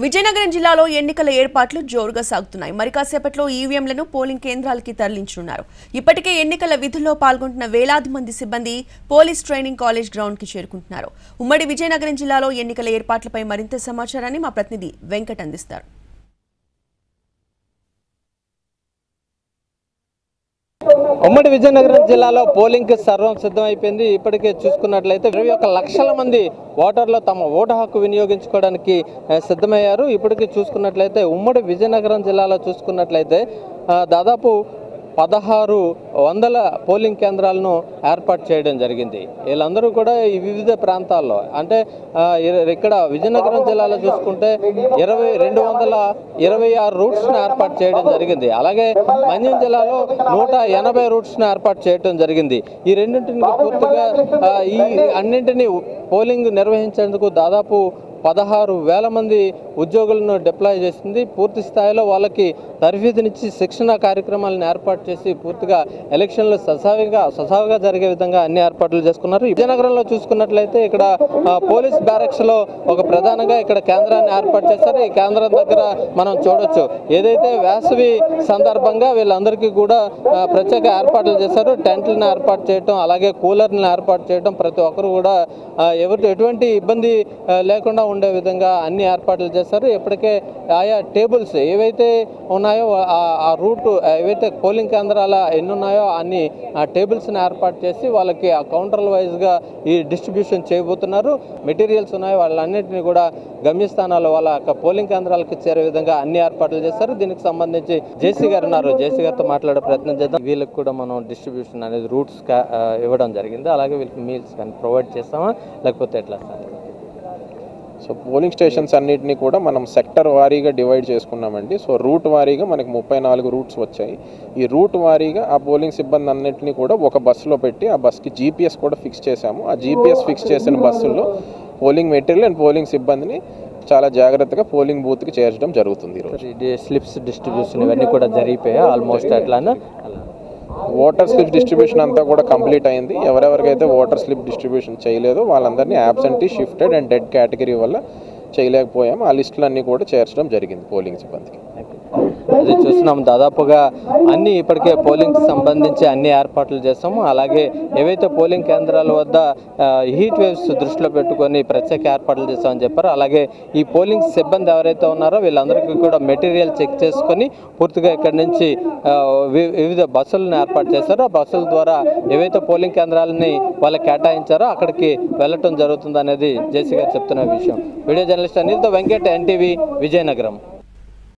విజయనగరం జిల్లాలో ఎన్నికల ఏర్పాట్లు జోరుగా సాగుతున్నాయి. మరి కాసేపట్లో ఈవీఎంలను పోలింగ్ కేంద్రాలకి తరలించనున్నారు. ఇప్పటికే ఎన్నికల విధుల్లో పాల్గొంటున్న వేలాది మంది సిబ్బంది పోలీస్ ట్రైనింగ్ కాలేజ్ గ్రౌండ్ కి చేరుకుంటున్నారు. ఉమ్మడి విజయనగరం జిల్లాలో ఎన్నికల ఏర్పాట్లపై మరింత సమాచారాన్ని మా ప్రతినిధి వెంకట్ అందిస్తారు. ఉమ్మడి విజయనగరం జిల్లాలో పోలింగ్ సర్వం సిద్ధమైపోయింది. ఇప్పటికే చూసుకున్నట్లయితే 21 లక్షల మంది ఓటర్లు తమ ఓటు హక్కు వినియోగించుకోవడానికి సిద్ధమయ్యారు. ఇప్పటికీ చూసుకున్నట్లయితే ఉమ్మడి విజయనగరం జిల్లాలో చూసుకున్నట్లయితే దాదాపు 1600 పోలింగ్ కేంద్రాలను ఏర్పాటు చేయడం జరిగింది. వీళ్ళందరూ కూడా ఈ వివిధ ప్రాంతాల్లో అంటే ఇక్కడ విజయనగరం జిల్లాలో చూసుకుంటే 226 రూట్స్ను ఏర్పాటు చేయడం జరిగింది. అలాగే మన్యం జిల్లాలో 180 రూట్స్ను ఏర్పాటు చేయడం జరిగింది. ఈ రెండింటిని పూర్తిగా ఈ అన్నింటినీ పోలింగ్ నిర్వహించేందుకు దాదాపు 16,000 మంది ఉద్యోగులను డిప్లాయ్ చేసింది. పూర్తి స్థాయిలో వాళ్ళకి తర్ఫీదునిచ్చి శిక్షణ కార్యక్రమాలను ఏర్పాటు చేసి పూర్తిగా ఎలక్షన్లు సజావుగా జరిగే విధంగా అన్ని ఏర్పాట్లు చేసుకున్నారు. విజయనగరంలో చూసుకున్నట్లయితే ఇక్కడ పోలీస్ బ్యారక్స్లో ఒక ప్రధానంగా ఇక్కడ కేంద్రాన్ని ఏర్పాటు చేశారు. ఈ కేంద్రం దగ్గర మనం చూడొచ్చు ఏదైతే వేసవి సందర్భంగా వీళ్ళందరికీ కూడా ప్రత్యేక ఏర్పాట్లు చేశారు. టెంట్లను ఏర్పాటు చేయడం, అలాగే కూలర్లను ఏర్పాటు చేయడం, ప్రతి ఒక్కరు కూడా ఎటువంటి ఇబ్బంది లేకుండా ఉండే విధంగా అన్ని ఏర్పాట్లు చేశారు. ఇప్పటికే ఆయా టేబుల్స్ ఏవైతే ఉన్నాయో ఆ రూట్ ఏవైతే పోలింగ్ కేంద్రాల ఎన్ని ఉన్నాయో అన్ని టేబుల్స్ని ఏర్పాటు చేసి వాళ్ళకి ఆ కౌంటర్ల వైజ్గా ఈ డిస్ట్రిబ్యూషన్ చేయబోతున్నారు. మెటీరియల్స్ ఉన్నాయో వాళ్ళన్నింటినీ కూడా గమ్యస్థానాలు వాళ్ళ పోలింగ్ కేంద్రాలకు చేరే విధంగా అన్ని ఏర్పాట్లు చేశారు. దీనికి సంబంధించి జేసీ గారు ఉన్నారు. జేసీ గారితో మాట్లాడే ప్రయత్నం చేద్దాం. వీళ్ళకి కూడా మనం డిస్ట్రిబ్యూషన్ అనేది రూట్స్ ఇవ్వడం జరిగింది. అలాగే వీళ్ళకి మీల్స్ కానీ ప్రొవైడ్ చేస్తామా లేకపోతే ఎట్లా సార్? సో పోలింగ్ స్టేషన్స్ అన్నిటినీ కూడా మనం సెక్టర్ వారీగా డివైడ్ చేసుకున్నామండి. సో రూట్ వారీగా మనకి 34 రూట్స్ వచ్చాయి. ఈ రూట్ వారీగా ఆ పోలింగ్ సిబ్బంది అన్నింటినీ కూడా ఒక బస్సులో పెట్టి ఆ బస్కి జీపీఎస్ కూడా ఫిక్స్ చేశాము. ఆ జీపీఎస్ ఫిక్స్ చేసిన బస్సుల్లో పోలింగ్ మెటీరియల్ అండ్ పోలింగ్ సిబ్బందిని చాలా జాగ్రత్తగా పోలింగ్ బూత్కి చేర్చడం జరుగుతుంది. ఈరోజు స్లిప్స్ డిస్ట్రిబ్యూషన్ ఇవన్నీ కూడా జరిగిపోయాయి ఆల్మోస్ట్. అట్లానే ఓటర్ స్లిప్ డిస్ట్రిబ్యూషన్ అంతా కూడా కంప్లీట్ అయింది. ఎవరెవరికైతే ఓటర్ స్లిప్ డిస్ట్రిబ్యూషన్ చేయలేదో వాళ్ళందరినీ absentee, shifted and dead category వల్ల చేయలేకపోయాము. ఆ లిస్టులన్నీ కూడా చేర్చడం జరిగింది పోలింగ్ సిబ్బందికి. అది చూస్తున్నాం. దాదాపుగా అన్ని ఇప్పటికే పోలింగ్ సంబంధించి అన్ని ఏర్పాట్లు చేస్తాము. అలాగే ఏవైతే పోలింగ్ కేంద్రాల వద్ద హీట్ వేవ్స్ దృష్టిలో పెట్టుకొని ప్రత్యేక ఏర్పాట్లు చేస్తామని చెప్పారు. అలాగే ఈ పోలింగ్ సిబ్బంది ఎవరైతే ఉన్నారో వీళ్ళందరికీ కూడా మెటీరియల్ చెక్ చేసుకొని పూర్తిగా ఇక్కడి నుంచి వివిధ బస్సులను ఏర్పాటు చేశారో ఆ బస్సుల ద్వారా ఏవైతే పోలింగ్ కేంద్రాలని వాళ్ళకి కేటాయించారో అక్కడికి వెళ్ళటం జరుగుతుంది అనేది జేసీ గారు చెప్తున్న విషయం. వీడియో జర్నలిస్ట్ అనిల్తో వెంకట్, ఎన్టీవీ, విజయనగరం.